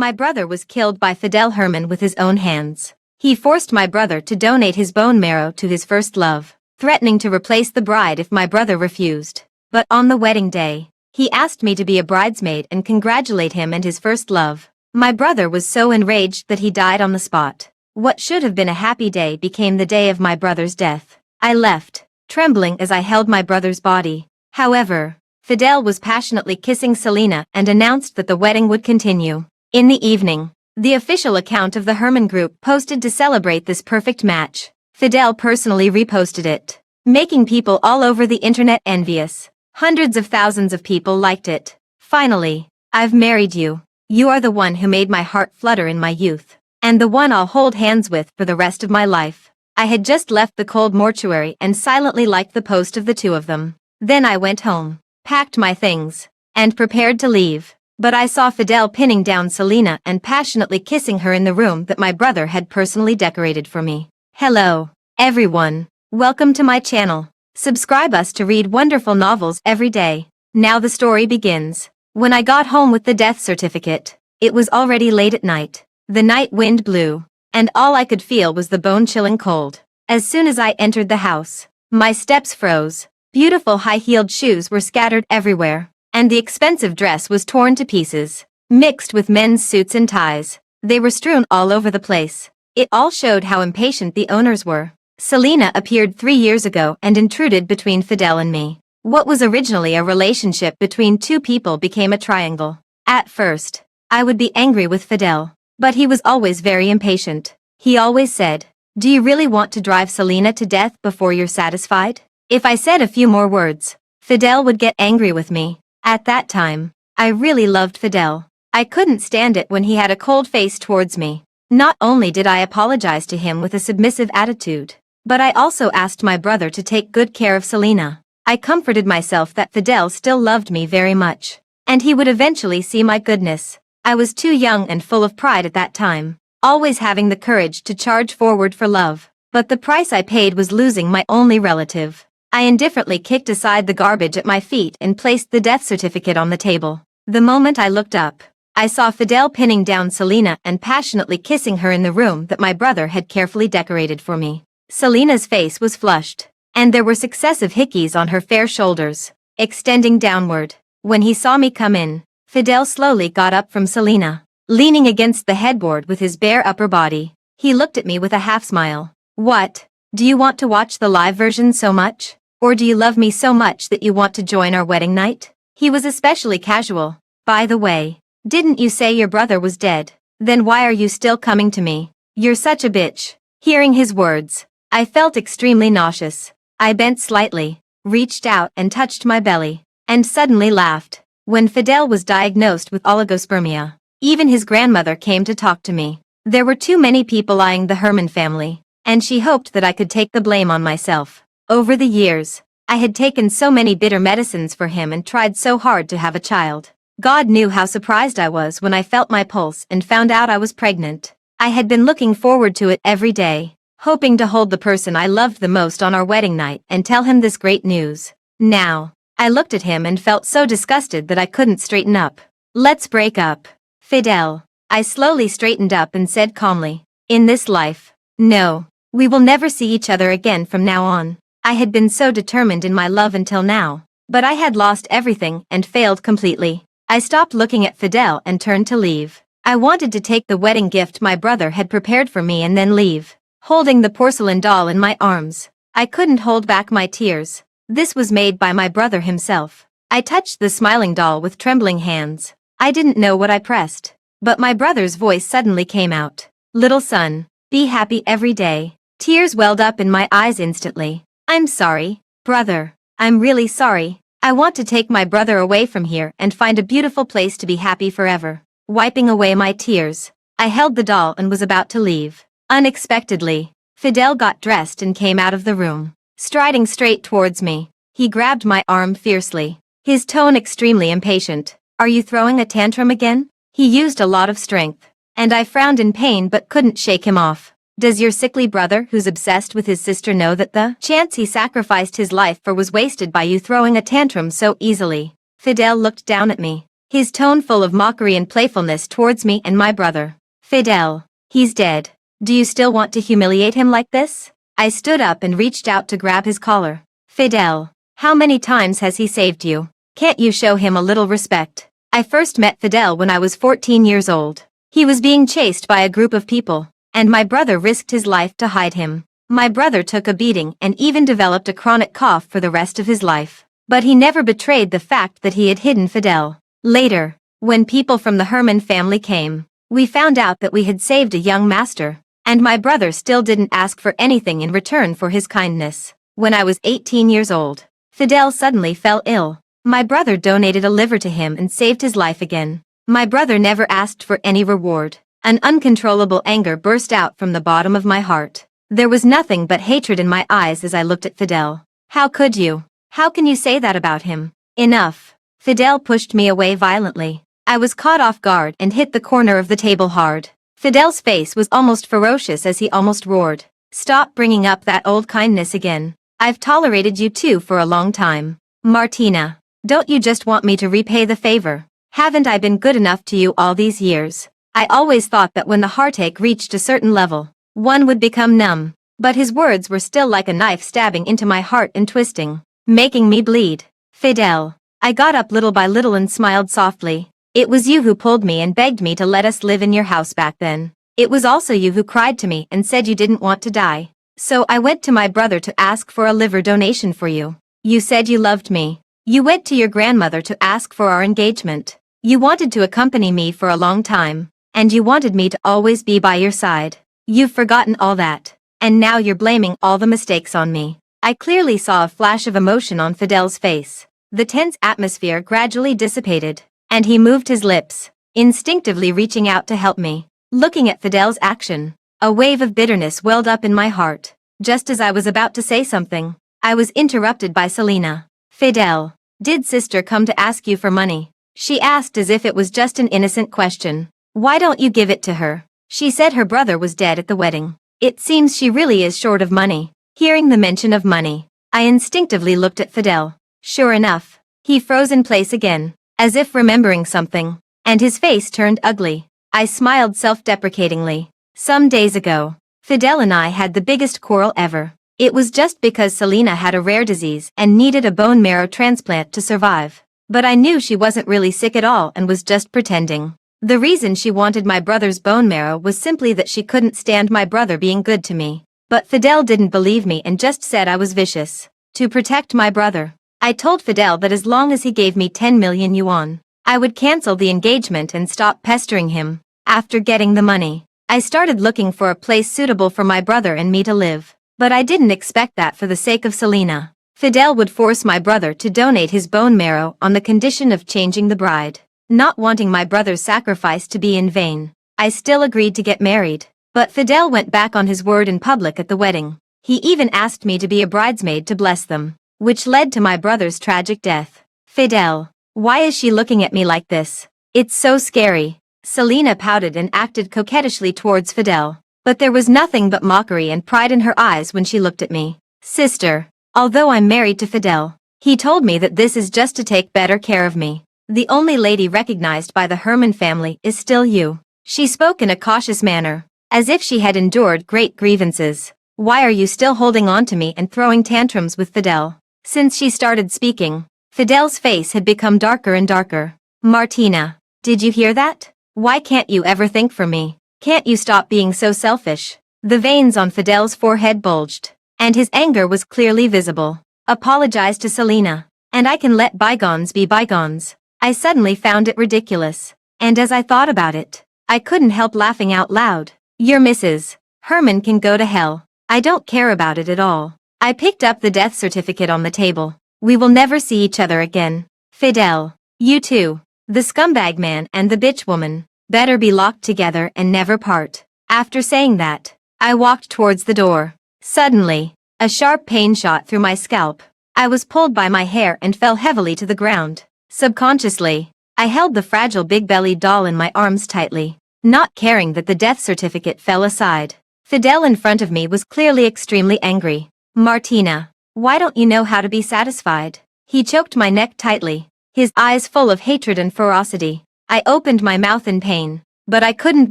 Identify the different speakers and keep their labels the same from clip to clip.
Speaker 1: My brother was killed by Fidel Herman with his own hands. He forced my brother to donate his bone marrow to his first love, threatening to replace the bride if my brother refused. But on the wedding day, he asked me to be a bridesmaid and congratulate him and his first love. My brother was so enraged that he died on the spot. What should have been a happy day became the day of my brother's death. I left, trembling as I held my brother's body. However, Fidel was passionately kissing Selena and announced that the wedding would continue. In the evening, the official account of the Herman Group posted to celebrate this perfect match. Fidel personally reposted it, making people all over the internet envious. Hundreds of thousands of people liked it. Finally, I've married you. You are the one who made my heart flutter in my youth, and the one I'll hold hands with for the rest of my life. I had just left the cold mortuary and silently liked the post of the two of them. Then I went home, packed my things, and prepared to leave. But I saw Fidel pinning down Selena and passionately kissing her in the room that my brother had personally decorated for me. Hello, everyone. Welcome to my channel. Subscribe us to read wonderful novels every day. Now the story begins. When I got home with the death certificate, it was already late at night. The night wind blew, and all I could feel was the bone-chilling cold. As soon as I entered the house, my steps froze. Beautiful high-heeled shoes were scattered everywhere, and the expensive dress was torn to pieces, mixed with men's suits and ties. They were strewn all over the place. It all showed how impatient the owners were. Selena appeared 3 years ago and intruded between Fidel and me. What was originally a relationship between two people became a triangle. At first, I would be angry with Fidel, but he was always very impatient. He always said, "Do you really want to drive Selena to death before you're satisfied?" If I said a few more words, Fidel would get angry with me. At that time, I really loved Fidel. I couldn't stand it when he had a cold face towards me. Not only did I apologize to him with a submissive attitude, but I also asked my brother to take good care of Selena. I comforted myself that Fidel still loved me very much, and he would eventually see my goodness. I was too young and full of pride at that time, always having the courage to charge forward for love. But the price I paid was losing my only relative. I indifferently kicked aside the garbage at my feet and placed the death certificate on the table. The moment I looked up, I saw Fidel pinning down Selena and passionately kissing her in the room that my brother had carefully decorated for me. Selena's face was flushed, and there were successive hickeys on her fair shoulders, extending downward. When he saw me come in, Fidel slowly got up from Selena, leaning against the headboard with his bare upper body. He looked at me with a half-smile. "What? Do you want to watch the live version so much? Or do you love me so much that you want to join our wedding night?" He was especially casual. "By the way, didn't you say your brother was dead? Then why are you still coming to me? You're such a bitch." Hearing his words, I felt extremely nauseous. I bent slightly, reached out and touched my belly, and suddenly laughed. When Fidel was diagnosed with oligospermia, even his grandmother came to talk to me. There were too many people eyeing the Herman family, and she hoped that I could take the blame on myself. Over the years, I had taken so many bitter medicines for him and tried so hard to have a child. God knew how surprised I was when I felt my pulse and found out I was pregnant. I had been looking forward to it every day, hoping to hold the person I loved the most on our wedding night and tell him this great news. Now, I looked at him and felt so disgusted that I couldn't straighten up. "Let's break up, Fidel." I slowly straightened up and said calmly, "In this life, no. We will never see each other again from now on." I had been so determined in my love until now, but I had lost everything and failed completely. I stopped looking at Fidel and turned to leave. I wanted to take the wedding gift my brother had prepared for me and then leave, holding the porcelain doll in my arms. I couldn't hold back my tears. This was made by my brother himself. I touched the smiling doll with trembling hands. I didn't know what I pressed, but my brother's voice suddenly came out. "Little son, be happy every day." Tears welled up in my eyes instantly. "I'm sorry, brother. I'm really sorry. I want to take my brother away from here and find a beautiful place to be happy forever." Wiping away my tears, I held the doll and was about to leave. Unexpectedly, Fidel got dressed and came out of the room. Striding straight towards me, he grabbed my arm fiercely, his tone extremely impatient. "Are you throwing a tantrum again?" He used a lot of strength, and I frowned in pain but couldn't shake him off. "Does your sickly brother who's obsessed with his sister know that the chance he sacrificed his life for was wasted by you throwing a tantrum so easily?" Fidel looked down at me. his tone full of mockery and playfulness towards me and my brother. Fidel, he's dead. Do you still want to humiliate him like this? I stood up and reached out to grab his collar. Fidel, how many times has he saved you? Can't you show him a little respect? I first met Fidel when I was 14 years old. He was being chased by a group of people, and my brother risked his life to hide him. My brother took a beating and even developed a chronic cough for the rest of his life. But he never betrayed the fact that he had hidden Fidel. Later, when people from the Herman family came, we found out that we had saved a young master, and my brother still didn't ask for anything in return for his kindness. When I was 18 years old, Fidel suddenly fell ill. My brother donated a liver to him and saved his life again. My brother never asked for any reward. An uncontrollable anger burst out from the bottom of my heart. There was nothing but hatred in my eyes as I looked at Fidel. How could you? How can you say that about him? Enough. Fidel pushed me away violently. I was caught off guard and hit the corner of the table hard. Fidel's face was almost ferocious as he almost roared. Stop bringing up that old kindness again. I've tolerated you two for a long time. Martina, don't you just want me to repay the favor? Haven't I been good enough to you all these years? I always thought that when the heartache reached a certain level, one would become numb. But his words were still like a knife stabbing into my heart and twisting, making me bleed. Fidel. I got up little by little and smiled softly. It was you who pulled me and begged me to let us live in your house back then. It was also you who cried to me and said you didn't want to die. So I went to my brother to ask for a liver donation for you. You said you loved me. You went to your grandmother to ask for our engagement. You wanted to accompany me for a long time, and you wanted me to always be by your side. You've forgotten all that, and now you're blaming all the mistakes on me. I clearly saw a flash of emotion on Fidel's face. The tense atmosphere gradually dissipated, and he moved his lips, instinctively reaching out to help me. Looking at Fidel's action, a wave of bitterness welled up in my heart. Just as I was about to say something, I was interrupted by Selena. Fidel, did sister come to ask you for money? She asked as if it was just an innocent question. Why don't you give it to her? She said her brother was dead at the wedding. It seems she really is short of money. Hearing the mention of money, I instinctively looked at Fidel. Sure enough, he froze in place again, as if remembering something, and his face turned ugly. I smiled self-deprecatingly. Some days ago, Fidel and I had the biggest quarrel ever. It was just because Selena had a rare disease and needed a bone marrow transplant to survive. But I knew she wasn't really sick at all and was just pretending. The reason she wanted my brother's bone marrow was simply that she couldn't stand my brother being good to me. But Fidel didn't believe me and just said I was vicious. To protect my brother, I told Fidel that as long as he gave me 10 million yuan, I would cancel the engagement and stop pestering him. After getting the money, I started looking for a place suitable for my brother and me to live. But I didn't expect that for the sake of Selena, Fidel would force my brother to donate his bone marrow on the condition of changing the bride. Not wanting my brother's sacrifice to be in vain, I still agreed to get married. But Fidel went back on his word in public at the wedding. He even asked me to be a bridesmaid to bless them, which led to my brother's tragic death. Fidel, why is she looking at me like this? It's so scary. Selena pouted and acted coquettishly towards Fidel, but there was nothing but mockery and pride in her eyes when she looked at me. Sister, although I'm married to Fidel, he told me that this is just to take better care of me. The only lady recognized by the Herman family is still you. She spoke in a cautious manner, as if she had endured great grievances. Why are you still holding on to me and throwing tantrums with Fidel? Since she started speaking, Fidel's face had become darker and darker. Martina, did you hear that? Why can't you ever think for me? Can't you stop being so selfish? The veins on Fidel's forehead bulged, and his anger was clearly visible. Apologize to Selena, and I can let bygones be bygones. I suddenly found it ridiculous, and as I thought about it, I couldn't help laughing out loud. Your Mrs. Herman can go to hell. I don't care about it at all. I picked up the death certificate on the table. We will never see each other again. Fidel, you too. The scumbag man and the bitch woman better be locked together and never part. After saying that, I walked towards the door. Suddenly, a sharp pain shot through my scalp. I was pulled by my hair and fell heavily to the ground. Subconsciously, I held the fragile big-bellied doll in my arms tightly, not caring that the death certificate fell aside. Fidel in front of me was clearly extremely angry. Martina, why don't you know how to be satisfied? He choked my neck tightly, his eyes full of hatred and ferocity. I opened my mouth in pain, but I couldn't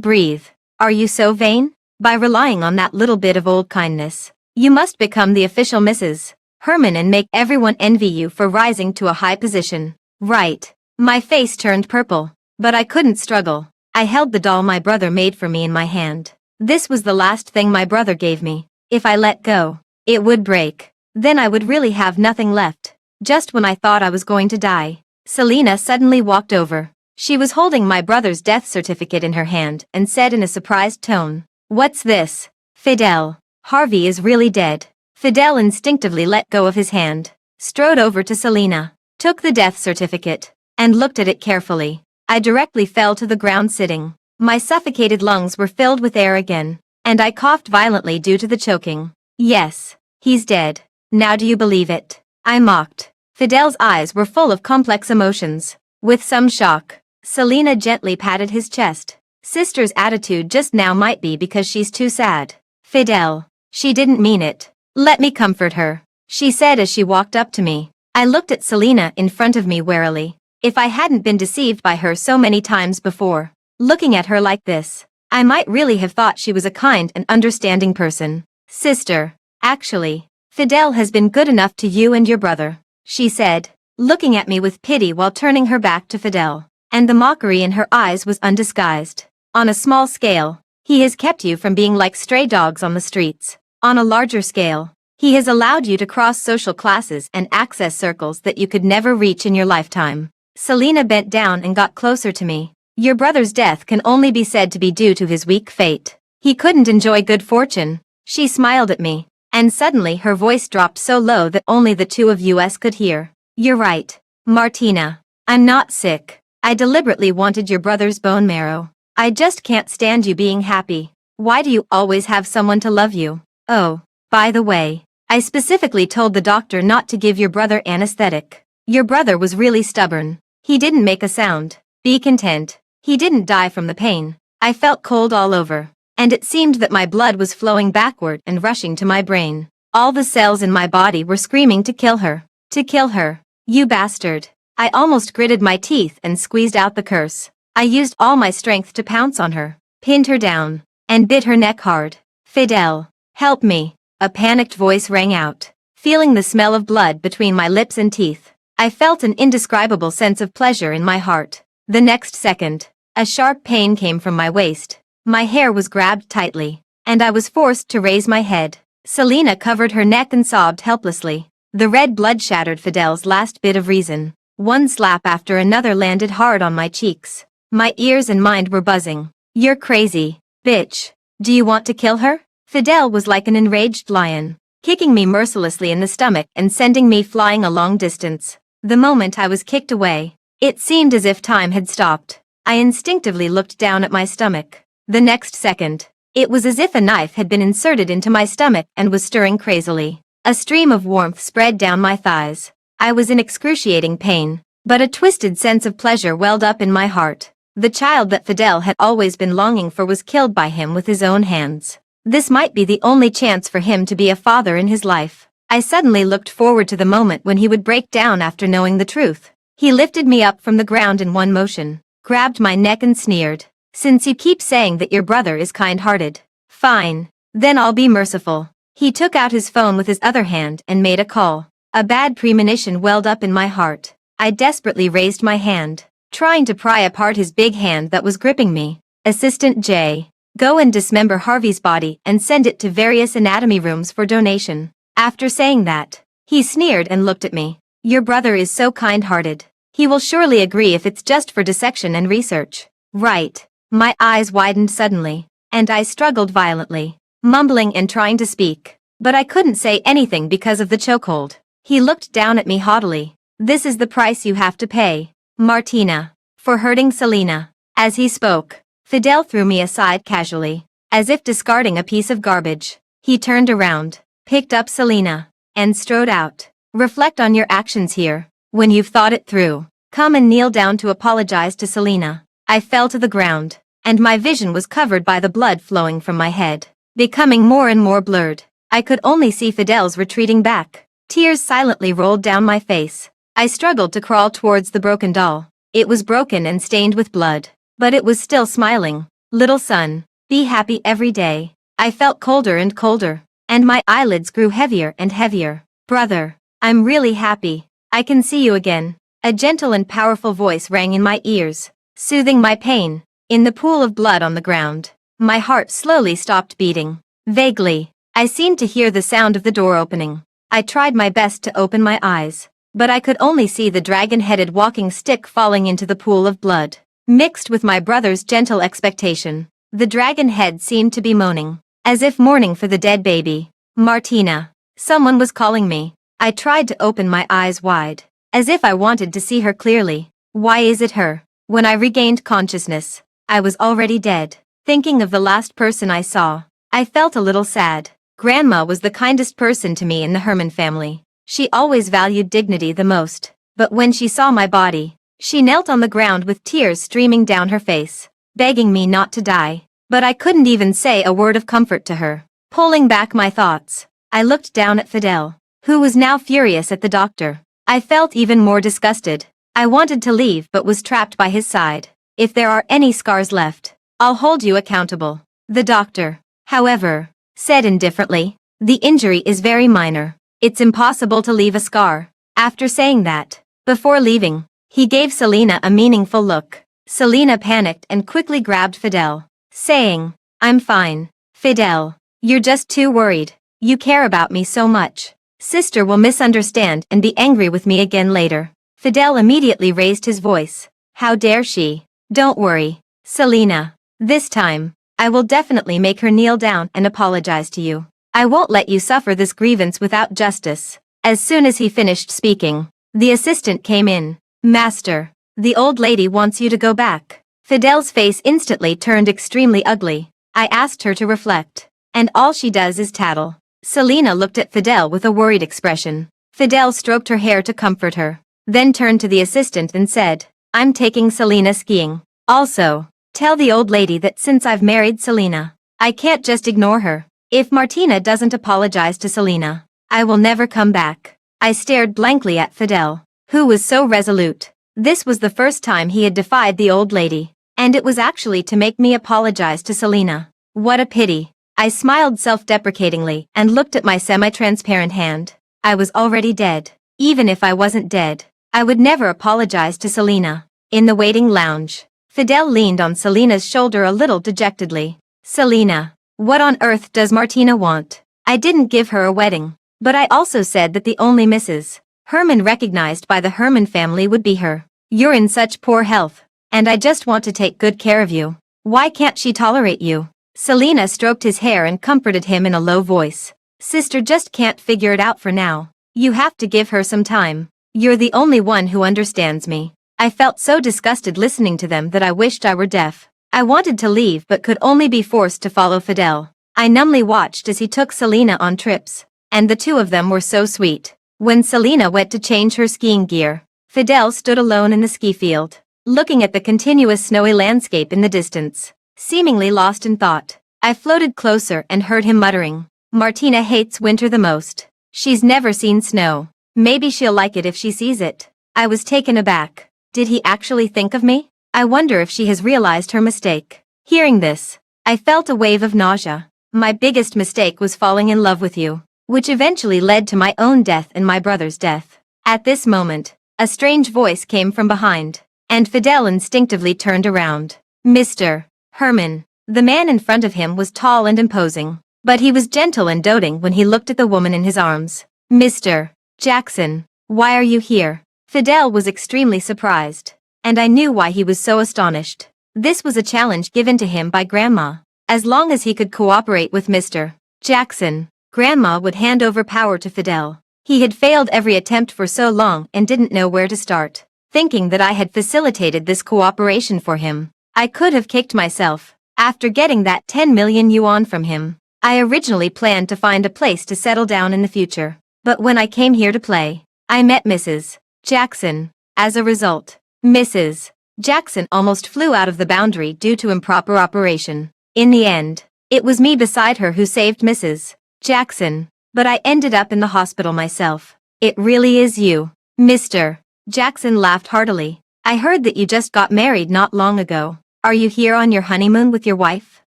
Speaker 1: breathe. Are you so vain? By relying on that little bit of old kindness, you must become the official Mrs. Herman and make everyone envy you for rising to a high position. Right. My face turned purple, but I couldn't struggle. I held the doll my brother made for me in my hand. This was the last thing my brother gave me. If I let go, it would break. Then I would really have nothing left. Just when I thought I was going to die, Selena suddenly walked over. She was holding my brother's death certificate in her hand and said in a surprised tone, "What's this?" "Fidel. Harvey is really dead." Fidel instinctively let go of his hand, strode over to Selena, took the death certificate, and looked at it carefully. I directly fell to the ground sitting. My suffocated lungs were filled with air again, and I coughed violently due to the choking. "Yes, he's dead. Now do you believe it?" I mocked. Fidel's eyes were full of complex emotions. With some shock, Selena gently patted his chest. "Sister's attitude just now might be because she's too sad. Fidel, she didn't mean it. Let me comfort her," she said as she walked up to me. I looked at Selena in front of me warily. If I hadn't been deceived by her so many times before, looking at her like this, I might really have thought she was a kind and understanding person. "Sister, actually, Fidel has been good enough to you and your brother," she said, looking at me with pity while turning her back to Fidel, and the mockery in her eyes was undisguised. "On a small scale, he has kept you from being like stray dogs on the streets. On a larger scale, he has allowed you to cross social classes and access circles that you could never reach in your lifetime." Selena bent down and got closer to me. "Your brother's death can only be said to be due to his weak fate. He couldn't enjoy good fortune." She smiled at me, and suddenly her voice dropped so low that only the two of us could hear. "You're right, Martina. I'm not sick. I deliberately wanted your brother's bone marrow. I just can't stand you being happy. Why do you always have someone to love you? Oh, by the way, I specifically told the doctor not to give your brother anesthetic. Your brother was really stubborn. He didn't make a sound. Be content. He didn't die from the pain." I felt cold all over, and it seemed that my blood was flowing backward and rushing to my brain. All the cells in my body were screaming to kill her. To kill her. "You bastard." I almost gritted my teeth and squeezed out the curse. I used all my strength to pounce on her, pinned her down, and bit her neck hard. "Fidel, help me," a panicked voice rang out. Feeling the smell of blood between my lips and teeth, I felt an indescribable sense of pleasure in my heart. The next second, a sharp pain came from my waist. My hair was grabbed tightly, and I was forced to raise my head. Selena covered her neck and sobbed helplessly. The red blood shattered Fidel's last bit of reason. One slap after another landed hard on my cheeks. My ears and mind were buzzing. "You're crazy, bitch. Do you want to kill her?" Fidel was like an enraged lion, kicking me mercilessly in the stomach and sending me flying a long distance. The moment I was kicked away, it seemed as if time had stopped. I instinctively looked down at my stomach. The next second, it was as if a knife had been inserted into my stomach and was stirring crazily. A stream of warmth spread down my thighs. I was in excruciating pain, but a twisted sense of pleasure welled up in my heart. The child that Fidel had always been longing for was killed by him with his own hands. This might be the only chance for him to be a father in his life. I suddenly looked forward to the moment when he would break down after knowing the truth. He lifted me up from the ground in one motion, grabbed my neck and sneered. "Since you keep saying that your brother is kind-hearted, fine, then I'll be merciful." He took out his phone with his other hand and made a call. A bad premonition welled up in my heart. I desperately raised my hand, trying to pry apart his big hand that was gripping me. "Assistant J, go and dismember Harvey's body and send it to various anatomy rooms for donation." After saying that, he sneered and looked at me. "Your brother is so kind-hearted. He will surely agree if it's just for dissection and research." Right. My eyes widened suddenly, and I struggled violently, mumbling and trying to speak, but I couldn't say anything because of the chokehold. He looked down at me haughtily. "This is the price you have to pay, Martina, for hurting Selena." As he spoke, Fidel threw me aside casually, as if discarding a piece of garbage. He turned around, picked up Selena, and strode out. "Reflect on your actions here. When you've thought it through, come and kneel down to apologize to Selena." I fell to the ground, and my vision was covered by the blood flowing from my head, becoming more and more blurred. I could only see Fidel's retreating back. Tears silently rolled down my face. I struggled to crawl towards the broken doll. It was broken and stained with blood, but it was still smiling. Little son, be happy every day. I felt colder and colder, and my eyelids grew heavier and heavier. Brother, I'm really happy. I can see you again. A gentle and powerful voice rang in my ears, soothing my pain. In the pool of blood on the ground, my heart slowly stopped beating. Vaguely, I seemed to hear the sound of the door opening. I tried my best to open my eyes, but I could only see the dragon-headed walking stick falling into the pool of blood. Mixed with my brother's gentle expectation, the dragon head seemed to be moaning, as if mourning for the dead baby. Martina. Someone was calling me. I tried to open my eyes wide, as if I wanted to see her clearly. Why is it her? When I regained consciousness, I was already dead. Thinking of the last person I saw, I felt a little sad. Grandma was the kindest person to me in the Herman family. She always valued dignity the most. But when she saw my body, she knelt on the ground with tears streaming down her face, begging me not to die. But I couldn't even say a word of comfort to her. Pulling back my thoughts, I looked down at Fidel, who was now furious at the doctor. I felt even more disgusted. I wanted to leave but was trapped by his side. If there are any scars left, I'll hold you accountable. The doctor, however, said indifferently, the injury is very minor. It's impossible to leave a scar. After saying that, before leaving, he gave Selena a meaningful look. Selena panicked and quickly grabbed Fidel, saying, I'm fine. Fidel, you're just too worried. You care about me so much. Sister will misunderstand and be angry with me again later. Fidel immediately raised his voice. How dare she? Don't worry, Selena. This time, I will definitely make her kneel down and apologize to you. I won't let you suffer this grievance without justice. As soon as he finished speaking, the assistant came in. Master, the old lady wants you to go back. Fidel's face instantly turned extremely ugly. I asked her to reflect, and all she does is tattle. Selena looked at Fidel with a worried expression. Fidel stroked her hair to comfort her, then turned to the assistant and said, I'm taking Selena skiing. Also, tell the old lady that since I've married Selena, I can't just ignore her. If Martina doesn't apologize to Selena, I will never come back. I stared blankly at Fidel, who was so resolute. This was the first time he had defied the old lady, and it was actually to make me apologize to Selena. What a pity. I smiled self-deprecatingly and looked at my semi-transparent hand. I was already dead. Even if I wasn't dead, I would never apologize to Selena. In the waiting lounge, Fidel leaned on Selena's shoulder a little dejectedly. Selena, what on earth does Martina want? I didn't give her a wedding, but I also said that the only Mrs. Herman recognized by the Herman family would be her. You're in such poor health, and I just want to take good care of you. Why can't she tolerate you? Selena stroked his hair and comforted him in a low voice. Sister just can't figure it out for now. You have to give her some time. You're the only one who understands me. I felt so disgusted listening to them that I wished I were deaf. I wanted to leave but could only be forced to follow Fidel. I numbly watched as he took Selena on trips, and the two of them were so sweet. When Selena went to change her skiing gear, Fidel stood alone in the ski field, looking at the continuous snowy landscape in the distance, seemingly lost in thought. I floated closer and heard him muttering, Martina hates winter the most. She's never seen snow. Maybe she'll like it if she sees it. I was taken aback. Did he actually think of me? I wonder if she has realized her mistake. Hearing this, I felt a wave of nausea. My biggest mistake was falling in love with you, which eventually led to my own death and my brother's death. At this moment, a strange voice came from behind, and Fidel instinctively turned around. Mr. Herman. The man in front of him was tall and imposing, but he was gentle and doting when he looked at the woman in his arms. Mr. Jackson, why are you here? Fidel was extremely surprised, and I knew why he was so astonished. This was a challenge given to him by Grandma. As long as he could cooperate with Mr. Jackson, Grandma would hand over power to Fidel. He had failed every attempt for so long and didn't know where to start. Thinking that I had facilitated this cooperation for him, I could have kicked myself. After getting that 10 million yuan from him, I originally planned to find a place to settle down in the future. But when I came here to play, I met Mrs. Jackson. As a result, Mrs. Jackson almost flew out of the boundary due to improper operation. In the end, it was me beside her who saved Mrs. Jackson, but I ended up in the hospital myself. It really is you, Mr. Jackson laughed heartily. I heard that you just got married not long ago. Are you here on your honeymoon with your wife?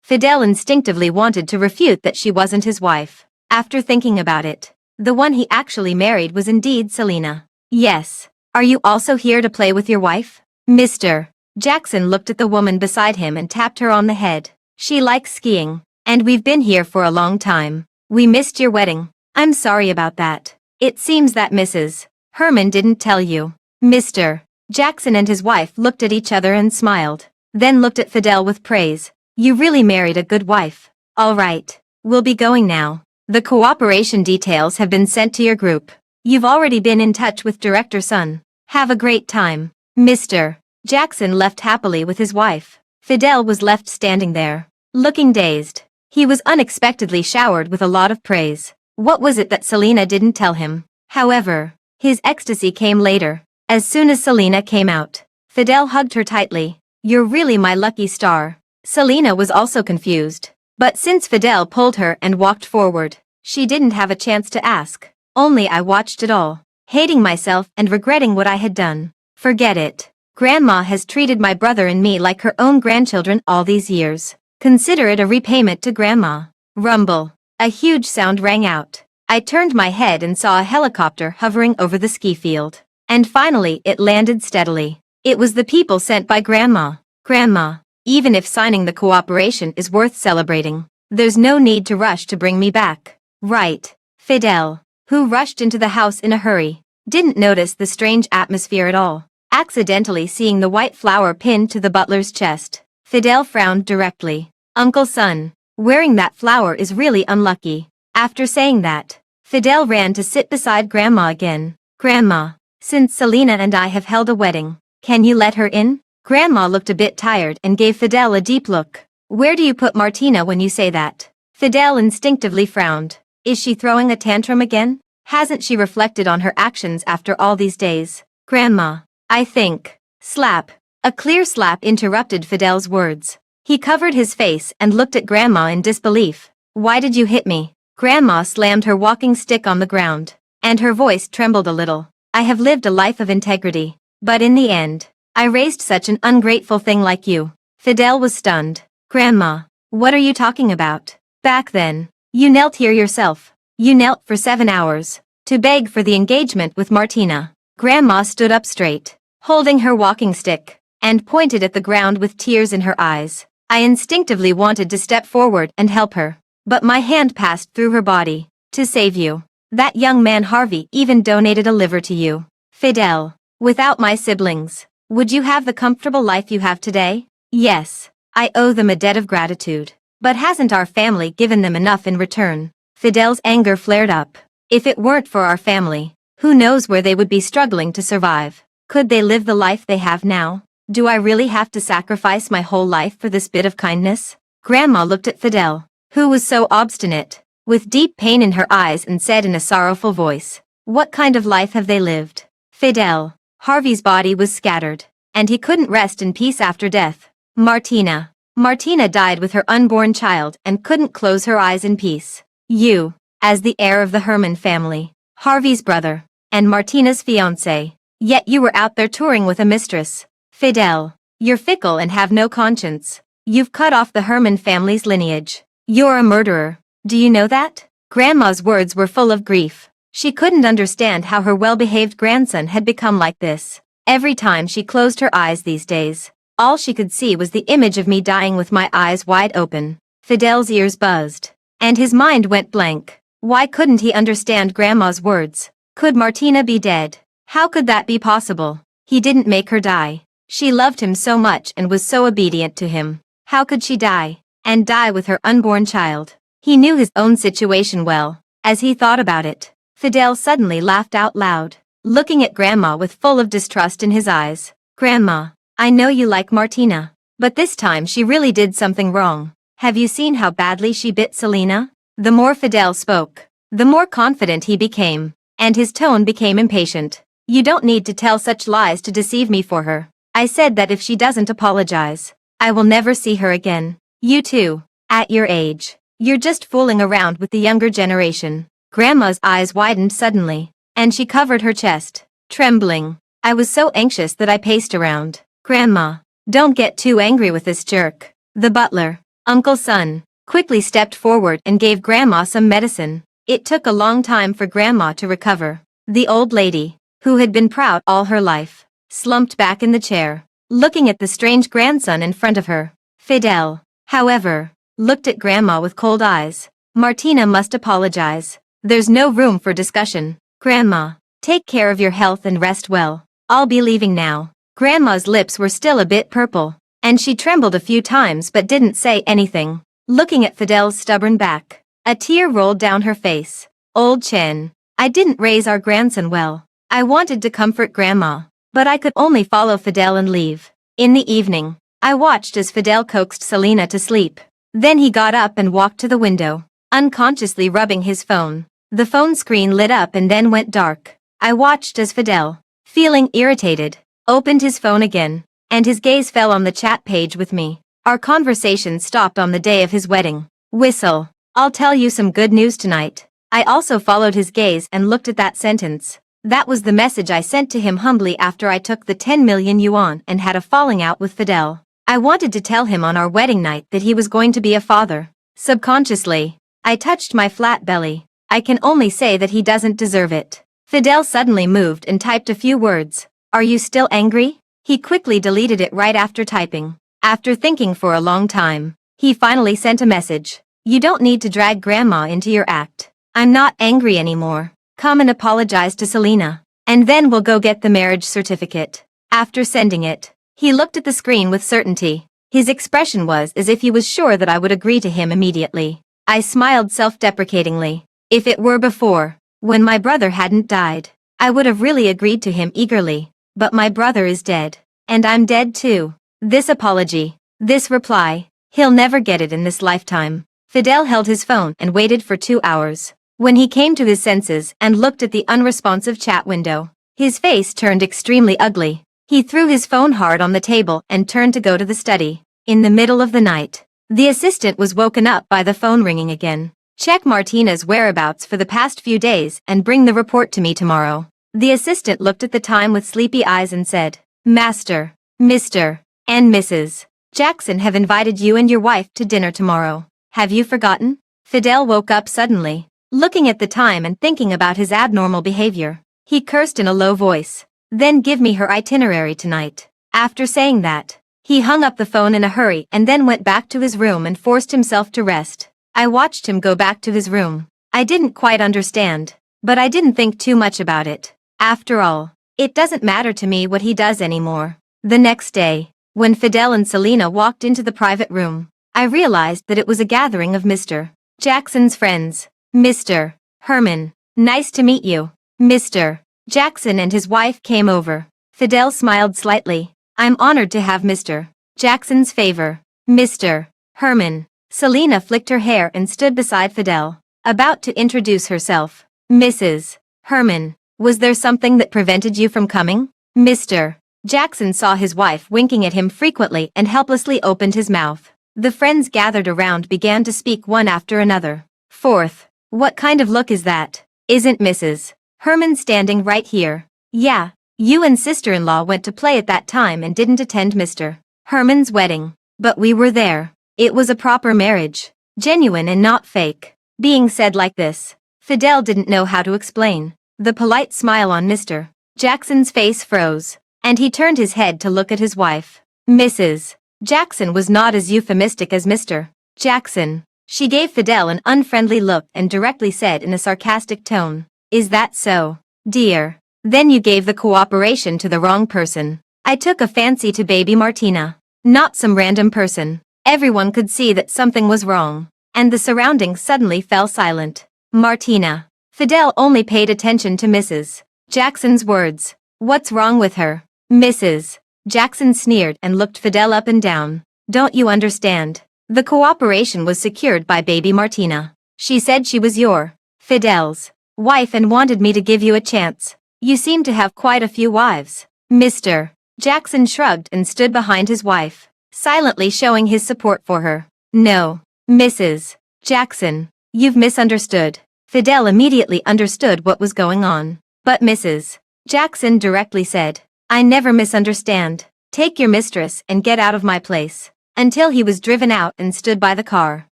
Speaker 1: Fidel instinctively wanted to refute that she wasn't his wife. After thinking about it, the one he actually married was indeed Selena. Yes. Are you also here to play with your wife? Mr. Jackson looked at the woman beside him and tapped her on the head. She likes skiing, and we've been here for a long time. We missed your wedding. I'm sorry about that. It seems that Mrs. Herman didn't tell you. Mr. Jackson and his wife looked at each other and smiled, then looked at Fidel with praise. You really married a good wife. All right. We'll be going now. The cooperation details have been sent to your group. You've already been in touch with Director Sun. Have a great time. Mr. Jackson left happily with his wife. Fidel was left standing there, looking dazed. He was unexpectedly showered with a lot of praise. What was it that Selena didn't tell him? However, his ecstasy came later. As soon as Selena came out, Fidel hugged her tightly. You're really my lucky star. Selena was also confused. But since Fidel pulled her and walked forward, she didn't have a chance to ask. Only I watched it all, hating myself and regretting what I had done. Forget it. Grandma has treated my brother and me like her own grandchildren all these years. Consider it a repayment to Grandma. Rumble. A huge sound rang out. I turned my head and saw a helicopter hovering over the ski field. And finally it landed steadily. It was the people sent by Grandma. Grandma, even if signing the cooperation is worth celebrating, there's no need to rush to bring me back. Right. Fidel, who rushed into the house in a hurry, didn't notice the strange atmosphere at all. Accidentally seeing the white flower pinned to the butler's chest, Fidel frowned directly. Uncle Son, wearing that flower is really unlucky. After saying that, Fidel ran to sit beside Grandma again. Grandma, since Selena and I have held a wedding, can you let her in? Grandma looked a bit tired and gave Fidel a deep look. Where do you put Martina when you say that? Fidel instinctively frowned. Is she throwing a tantrum again? Hasn't she reflected on her actions after all these days? Grandma, I think. Slap. A clear slap interrupted Fidel's words. He covered his face and looked at Grandma in disbelief. Why did you hit me? Grandma slammed her walking stick on the ground, and her voice trembled a little. I have lived a life of integrity, but in the end, I raised such an ungrateful thing like you. Fidel was stunned. Grandma, what are you talking about? Back then, you knelt here yourself. You knelt for 7 hours, to beg for the engagement with Martina. Grandma stood up straight, holding her walking stick, and pointed at the ground with tears in her eyes. I instinctively wanted to step forward and help her, but my hand passed through her body, to save you. That young man Harvey even donated a liver to you. Fidel, without my siblings, would you have the comfortable life you have today? Yes, I owe them a debt of gratitude. But hasn't our family given them enough in return? Fidel's anger flared up. If it weren't for our family, who knows where they would be struggling to survive? Could they live the life they have now? Do I really have to sacrifice my whole life for this bit of kindness? Grandma looked at Fidel, who was so obstinate, with deep pain in her eyes, and said in a sorrowful voice, what kind of life have they lived? Fidel, Harvey's body was scattered, and he couldn't rest in peace after death. Martina died with her unborn child and couldn't close her eyes in peace. You, as the heir of the Herman family, Harvey's brother, and Martina's fiancé, yet you were out there touring with a mistress. Fidel, you're fickle and have no conscience. You've cut off the Herman family's lineage. You're a murderer. Do you know that? Grandma's words were full of grief. She couldn't understand how her well-behaved grandson had become like this. Every time she closed her eyes these days, all she could see was the image of me dying with my eyes wide open. Fidel's ears buzzed, and his mind went blank. Why couldn't he understand Grandma's words? Could Martina be dead? How could that be possible? He didn't make her die. She loved him so much and was so obedient to him. How could she die? And die with her unborn child? He knew his own situation well. As he thought about it, Fidel suddenly laughed out loud, looking at Grandma with full of distrust in his eyes. Grandma, I know you like Martina, but this time she really did something wrong. Have you seen how badly she bit Selena? The more Fidel spoke, the more confident he became, and his tone became impatient. You don't need to tell such lies to deceive me for her. I said that if she doesn't apologize, I will never see her again. You too, at your age, you're just fooling around with the younger generation. Grandma's eyes widened suddenly, and she covered her chest, trembling. I was so anxious that I paced around. Grandma, don't get too angry with this jerk. The butler, Uncle's son, quickly stepped forward and gave Grandma some medicine. It took a long time for Grandma to recover. The old lady, who had been proud all her life, slumped back in the chair, looking at the strange grandson in front of her. Fidel, however, looked at Grandma with cold eyes. Martina must apologize. There's no room for discussion. Grandma, take care of your health and rest well. I'll be leaving now. Grandma's lips were still a bit purple, and she trembled a few times but didn't say anything. Looking at Fidel's stubborn back, a tear rolled down her face. Old Chen, I didn't raise our grandson well. I wanted to comfort Grandma, but I could only follow Fidel and leave. In the evening, I watched as Fidel coaxed Selena to sleep. Then he got up and walked to the window, unconsciously rubbing his phone. The phone screen lit up and then went dark. I watched as Fidel, feeling irritated, opened his phone again, and his gaze fell on the chat page with me. Our conversation stopped on the day of his wedding. Whistle. I'll tell you some good news tonight. I also followed his gaze and looked at that sentence. That was the message I sent to him humbly after I took the 10 million yuan and had a falling out with Fidel. I wanted to tell him on our wedding night that he was going to be a father. Subconsciously, I touched my flat belly. I can only say that he doesn't deserve it. Fidel suddenly moved and typed a few words. Are you still angry? He quickly deleted it right after typing. After thinking for a long time, he finally sent a message. You don't need to drag Grandma into your act. I'm not angry anymore. Come and apologize to Selena, and then we'll go get the marriage certificate. After sending it, he looked at the screen with certainty. His expression was as if he was sure that I would agree to him immediately. I smiled self-deprecatingly. If it were before, when my brother hadn't died, I would have really agreed to him eagerly. But my brother is dead. And I'm dead too. This apology, this reply, he'll never get it in this lifetime. Fidel held his phone and waited for 2 hours. When he came to his senses and looked at the unresponsive chat window, his face turned extremely ugly. He threw his phone hard on the table and turned to go to the study. In the middle of the night, the assistant was woken up by the phone ringing again. Check Martina's whereabouts for the past few days and bring the report to me tomorrow. The assistant looked at the time with sleepy eyes and said, Master, Mr. and Mrs. Jackson have invited you and your wife to dinner tomorrow. Have you forgotten? Fidel woke up suddenly, looking at the time and thinking about his abnormal behavior. He cursed in a low voice. Then give me her itinerary tonight. After saying that, he hung up the phone in a hurry and then went back to his room and forced himself to rest. I watched him go back to his room. I didn't quite understand, but I didn't think too much about it. After all, it doesn't matter to me what he does anymore. The next day, when Fidel and Selena walked into the private room, I realized that it was a gathering of Mr. Jackson's friends. Mr. Herman, nice to meet you. Mr. Jackson and his wife came over. Fidel smiled slightly. I'm honored to have Mr. Jackson's favor. Mr. Herman. Selena flicked her hair and stood beside Fidel, about to introduce herself. Mrs. Herman, was there something that prevented you from coming? Mr. Jackson saw his wife winking at him frequently and helplessly opened his mouth. The friends gathered around began to speak one after another. Fourth, what kind of look is that? Isn't Mrs. Herman standing right here? Yeah, you and sister-in-law went to play at that time and didn't attend Mr. Herman's wedding. But we were there. It was a proper marriage. Genuine and not fake. Being said like this, Fidel didn't know how to explain. The polite smile on Mr. Jackson's face froze, and he turned his head to look at his wife. Mrs. Jackson was not as euphemistic as Mr. Jackson. She gave Fidel an unfriendly look and directly said in a sarcastic tone, Is that so, dear? Then you gave the cooperation to the wrong person. I took a fancy to baby Martina, not some random person. Everyone could see that something was wrong, and the surroundings suddenly fell silent. Martina. Fidel only paid attention to Mrs. Jackson's words. What's wrong with her? Mrs. Jackson sneered and looked Fidel up and down. Don't you understand? The cooperation was secured by baby Martina. She said she was your Fidel's wife and wanted me to give you a chance. You seem to have quite a few wives. Mr. Jackson shrugged and stood behind his wife, silently showing his support for her. No, Mrs. Jackson, you've misunderstood. Fidel immediately understood what was going on. But Mrs. Jackson directly said, I never misunderstand. Take your mistress and get out of my place. Until he was driven out and stood by the car.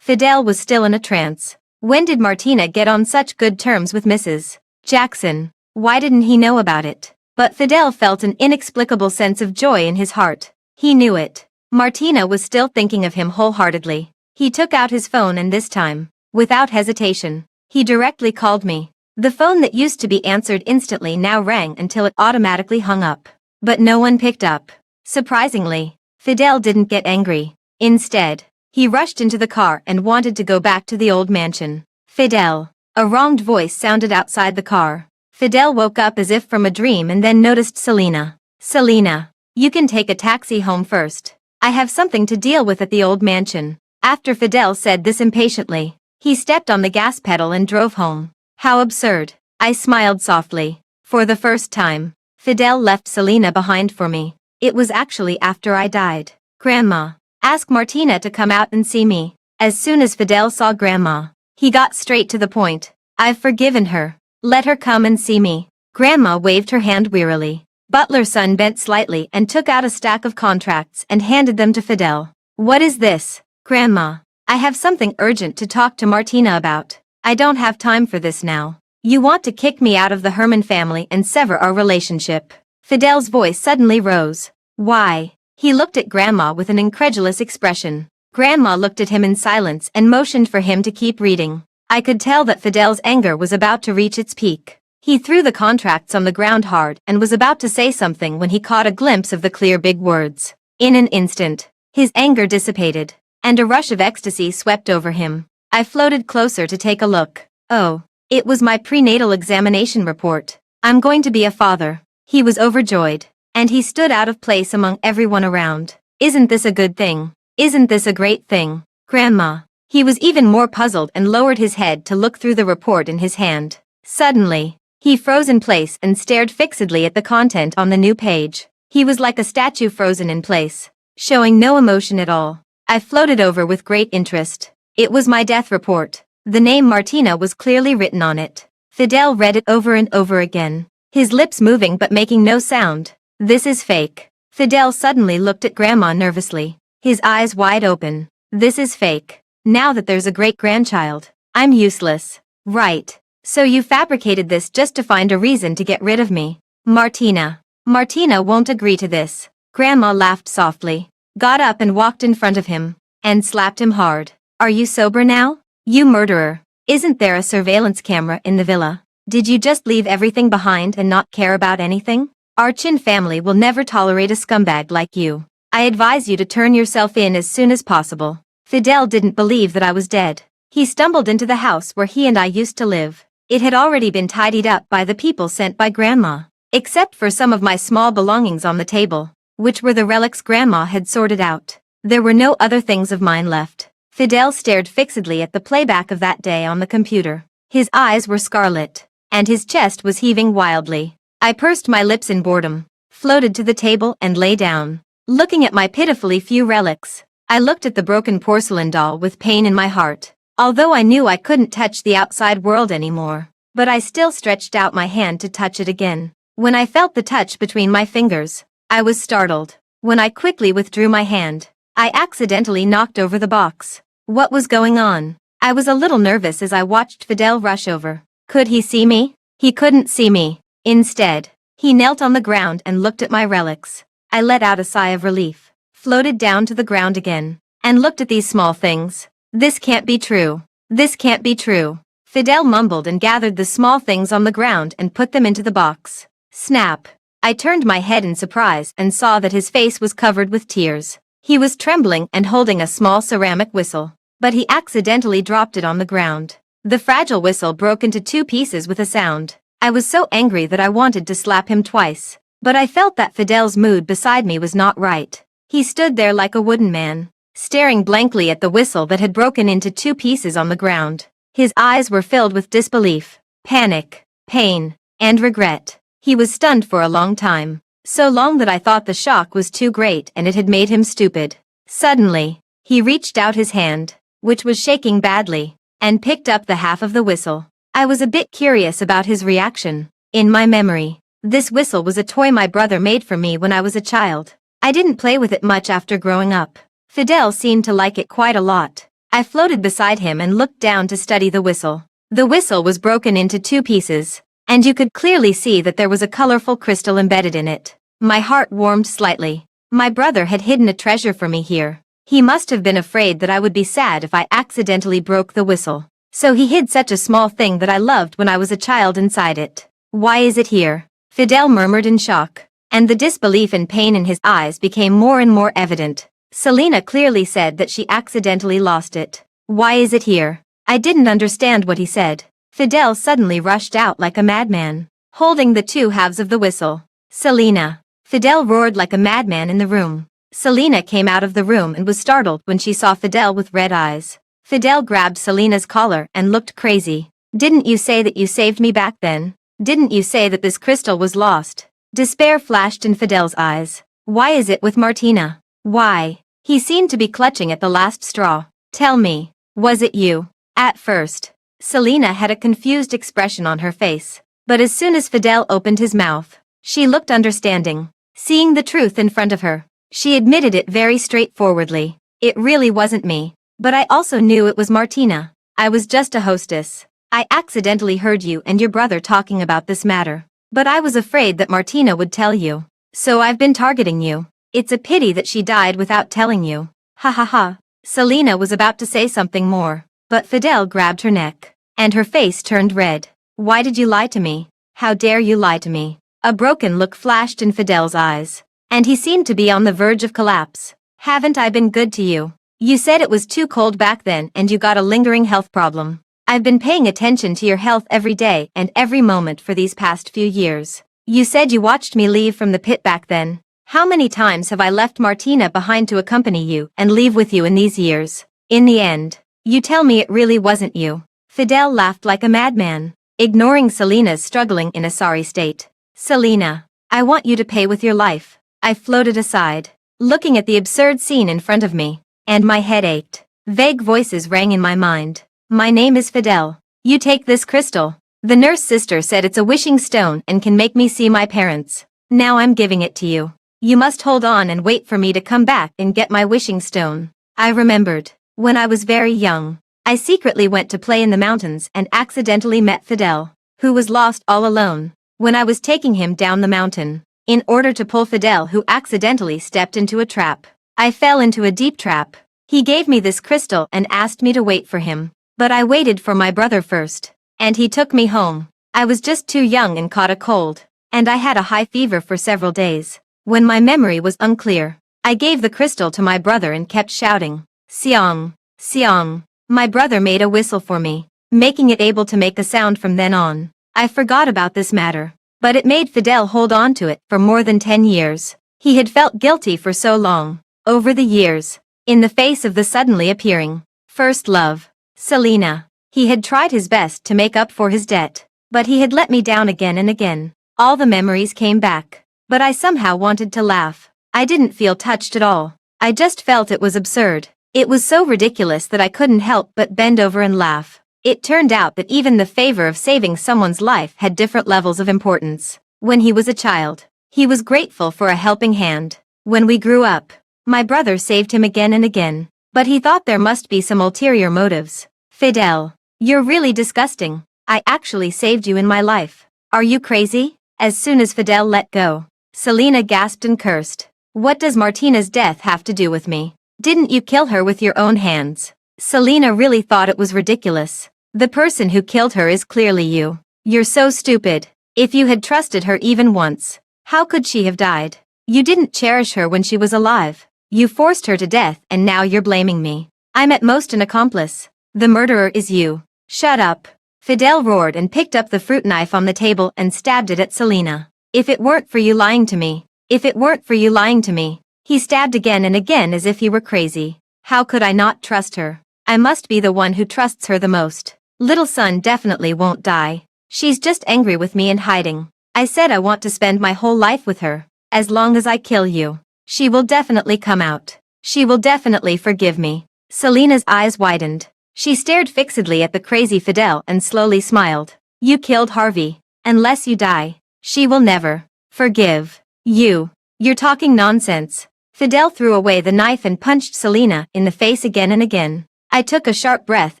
Speaker 1: Fidel was still in a trance. When did Martina get on such good terms with Mrs. Jackson? Why didn't he know about it? But Fidel felt an inexplicable sense of joy in his heart. He knew it. Martina was still thinking of him wholeheartedly. He took out his phone and this time, without hesitation, he directly called me. The phone that used to be answered instantly now rang until it automatically hung up. But no one picked up. Surprisingly, Fidel didn't get angry. Instead, he rushed into the car and wanted to go back to the old mansion. Fidel. A wronged voice sounded outside the car. Fidel woke up as if from a dream and then noticed Selena. Selena, you can take a taxi home first. I have something to deal with at the old mansion. After Fidel said this impatiently, he stepped on the gas pedal and drove home. How absurd. I smiled softly. For the first time, Fidel left Selena behind for me. It was actually after I died. Grandma, ask Martina to come out and see me. As soon as Fidel saw Grandma, he got straight to the point. I've forgiven her. Let her come and see me. Grandma waved her hand wearily. Butler's son bent slightly and took out a stack of contracts and handed them to Fidel. What is this? Grandma, I have something urgent to talk to Martina about. I don't have time for this now. You want to kick me out of the Herman family and sever our relationship. Fidel's voice suddenly rose. Why? He looked at Grandma with an incredulous expression. Grandma looked at him in silence and motioned for him to keep reading. I could tell that Fidel's anger was about to reach its peak. He threw the contracts on the ground hard and was about to say something when he caught a glimpse of the clear big words. In an instant, his anger dissipated, and a rush of ecstasy swept over him. I floated closer to take a look. Oh, it was my prenatal examination report. I'm going to be a father. He was overjoyed, and he stood out of place among everyone around. Isn't this a good thing? Isn't this a great thing? Grandma. He was even more puzzled and lowered his head to look through the report in his hand. Suddenly, he froze in place and stared fixedly at the content on the new page. He was like a statue frozen in place, showing no emotion at all. I floated over with great interest. It was my death report. The name Martina was clearly written on it. Fidel read it over and over again, his lips moving but making no sound. This is fake. Fidel suddenly looked at Grandma nervously, his eyes wide open. This is fake. Now that there's a great-grandchild, I'm useless. Right. So you fabricated this just to find a reason to get rid of me. Martina. Martina won't agree to this. Grandma laughed softly, got up and walked in front of him, and slapped him hard. Are you sober now? You murderer. Isn't there a surveillance camera in the villa? Did you just leave everything behind and not care about anything? Our Chin family will never tolerate a scumbag like you. I advise you to turn yourself in as soon as possible. Fidel didn't believe that I was dead. He stumbled into the house where he and I used to live. It had already been tidied up by the people sent by Grandma, except for some of my small belongings on the table, which were the relics Grandma had sorted out. There were no other things of mine left. Fidel stared fixedly at the playback of that day on the computer. His eyes were scarlet, and his chest was heaving wildly. I pursed my lips in boredom, floated to the table and lay down, looking at my pitifully few relics. I looked at the broken porcelain doll with pain in my heart, although I knew I couldn't touch the outside world anymore. But I still stretched out my hand to touch it again. When I felt the touch between my fingers, I was startled. When I quickly withdrew my hand, I accidentally knocked over the box. What was going on? I was a little nervous as I watched Fidel rush over. Could he see me? He couldn't see me. Instead, he knelt on the ground and looked at my relics. I let out a sigh of relief, floated down to the ground again, and looked at these small things. This can't be true. This can't be true. Fidel mumbled and gathered the small things on the ground and put them into the box. Snap. I turned my head in surprise and saw that his face was covered with tears. He was trembling and holding a small ceramic whistle, but he accidentally dropped it on the ground. The fragile whistle broke into two pieces with a sound. I was so angry that I wanted to slap him twice, but I felt that Fidel's mood beside me was not right. He stood there like a wooden man, staring blankly at the whistle that had broken into two pieces on the ground. His eyes were filled with disbelief, panic, pain, and regret. He was stunned for a long time, so long that I thought the shock was too great and it had made him stupid. Suddenly, he reached out his hand, which was shaking badly, and picked up the half of the whistle. I was a bit curious about his reaction. In my memory, This whistle was a toy my brother made for me when I was a child. I didn't play with it much after growing up. Fidel seemed to like it quite a lot. I floated beside him and looked down to study the whistle. The whistle was broken into 2 pieces, and you could clearly see that there was a colorful crystal embedded in it. My heart warmed slightly. My brother had hidden a treasure for me here. He must have been afraid that I would be sad if I accidentally broke the whistle. So he hid such a small thing that I loved when I was a child inside it. Why is it here? Fidel murmured in shock, and the disbelief and pain in his eyes became more and more evident. Selena clearly said that she accidentally lost it. Why is it here? I didn't understand what he said. Fidel suddenly rushed out like a madman, holding the 2 halves of the whistle. Selena! Fidel roared like a madman in the room. Selena came out of the room and was startled when she saw Fidel with red eyes. Fidel grabbed Selena's collar and looked crazy. Didn't you say that you saved me back then? Didn't you say that this crystal was lost? Despair flashed in Fidel's eyes. Why is it with Martina? Why? He seemed to be clutching at the last straw. Tell me, was it you? At first, Selena had a confused expression on her face. But as soon as Fidel opened his mouth, she looked understanding. Seeing the truth in front of her, she admitted it very straightforwardly. It really wasn't me. But I also knew it was Martina. I was just a hostess. I accidentally heard you and your brother talking about this matter. But I was afraid that Martina would tell you. So I've been targeting you. It's a pity that she died without telling you. Ha ha ha. Selena was about to say something more, but Fidel grabbed her neck, and her face turned red. Why did you lie to me? How dare you lie to me? A broken look flashed in Fidel's eyes, and he seemed to be on the verge of collapse. Haven't I been good to you? You said it was too cold back then and you got a lingering health problem. I've been paying attention to your health every day and every moment for these past few years. You said you watched me leave from the pit back then. How many times have I left Martina behind to accompany you and leave with you in these years? In the end, you tell me it really wasn't you. Fidel laughed like a madman, ignoring Selena's struggling in a sorry state. Selena, I want you to pay with your life. I floated aside, looking at the absurd scene in front of me, and my head ached. Vague voices rang in my mind. My name is Fidel. You take this crystal. The nurse sister said it's a wishing stone and can make me see my parents. Now I'm giving it to you. You must hold on and wait for me to come back and get my wishing stone. I remembered. When I was very young, I secretly went to play in the mountains and accidentally met Fidel, who was lost all alone. When I was taking him down the mountain, in order to pull Fidel who accidentally stepped into a trap, I fell into a deep trap. He gave me this crystal and asked me to wait for him. But I waited for my brother first, and he took me home. I was just too young and caught a cold, and I had a high fever for several days. When my memory was unclear, I gave the crystal to my brother and kept shouting, Siong, Siong. My brother made a whistle for me, making it able to make a sound from then on. I forgot about this matter, but it made Fidel hold on to it for more than 10 years. He had felt guilty for so long. Over the years, in the face of the suddenly appearing first love, Selena, he had tried his best to make up for his debt, but he had let me down again and again. All the memories came back, but I somehow wanted to laugh. I didn't feel touched at all. I just felt it was absurd. It was so ridiculous that I couldn't help but bend over and laugh. It turned out that even the favor of saving someone's life had different levels of importance. When he was a child, he was grateful for a helping hand. When we grew up, my brother saved him again and again. But he thought there must be some ulterior motives. Fidel, you're really disgusting. I actually saved you in my life. Are you crazy? As soon as Fidel let go, Selena gasped and cursed. What does Martina's death have to do with me? Didn't you kill her with your own hands? Selena really thought it was ridiculous. The person who killed her is clearly you. You're so stupid. If you had trusted her even once, how could she have died? You didn't cherish her when she was alive. You forced her to death and now you're blaming me. I'm at most an accomplice. The murderer is you. Shut up. Fidel roared and picked up the fruit knife on the table and stabbed it at Selena. If it weren't for you lying to me. If it weren't for you lying to me. He stabbed again and again as if he were crazy. How could I not trust her? I must be the one who trusts her the most. Little son definitely won't die. She's just angry with me and hiding. I said I want to spend my whole life with her. As long as I kill you. She will definitely come out. She will definitely forgive me. Selena's eyes widened. She stared fixedly at the crazy Fidel and slowly smiled. You killed Harvey. Unless you die. She will never forgive you. You're talking nonsense. Fidel threw away the knife and punched Selena in the face again and again. I took a sharp breath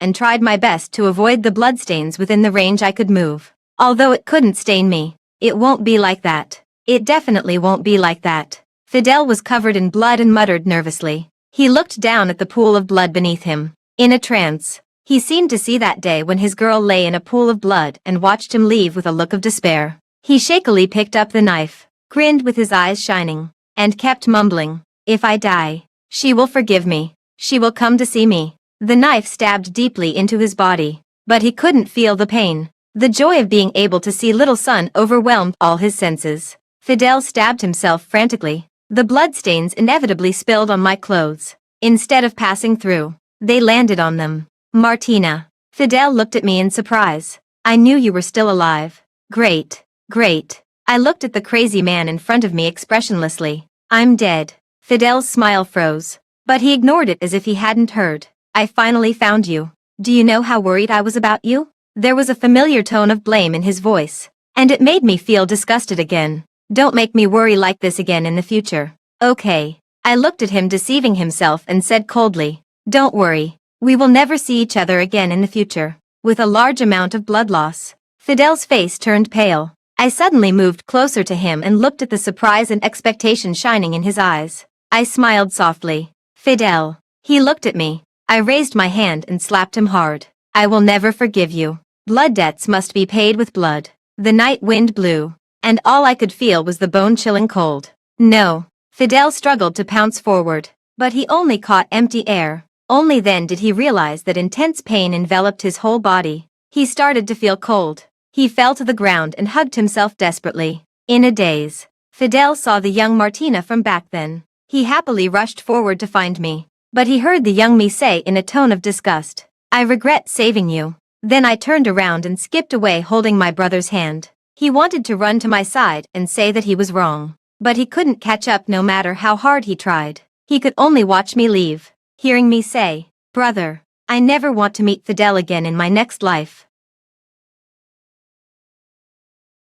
Speaker 1: and tried my best to avoid the bloodstains within the range I could move. Although it couldn't stain me. It won't be like that. It definitely won't be like that. Fidel was covered in blood and muttered nervously. He looked down at the pool of blood beneath him. In a trance. He seemed to see that day when his girl lay in a pool of blood and watched him leave with a look of despair. He shakily picked up the knife, grinned with his eyes shining, and kept mumbling, "If I die, she will forgive me. She will come to see me." The knife stabbed deeply into his body, but he couldn't feel the pain. The joy of being able to see little son overwhelmed all his senses. Fidel stabbed himself frantically. The bloodstains inevitably spilled on my clothes. Instead of passing through, they landed on them. Martina. Fidel looked at me in surprise. "I knew you were still alive." "Great. Great." I looked at the crazy man in front of me expressionlessly. "I'm dead." Fidel's smile froze, but he ignored it as if he hadn't heard. "I finally found you. Do you know how worried I was about you?" There was a familiar tone of blame in his voice, and it made me feel disgusted again. "Don't make me worry like this again in the future. Okay." I looked at him deceiving himself and said coldly, "Don't worry. We will never see each other again in the future." With a large amount of blood loss, Fidel's face turned pale. I suddenly moved closer to him and looked at the surprise and expectation shining in his eyes. I smiled softly. "Fidel." He looked at me. I raised my hand and slapped him hard. "I will never forgive you. Blood debts must be paid with blood." The night wind blew, and all I could feel was the bone-chilling cold. "No." Fidel struggled to pounce forward, but he only caught empty air. Only then did he realize that intense pain enveloped his whole body. He started to feel cold. He fell to the ground and hugged himself desperately. In a daze, Fidel saw the young Martina from back then. He happily rushed forward to find me, but he heard the young me say in a tone of disgust, "I regret saving you." Then I turned around and skipped away holding my brother's hand. He wanted to run to my side and say that he was wrong, but he couldn't catch up no matter how hard he tried. He could only watch me leave, hearing me say, "Brother, I never want to meet Fidel again in my next life."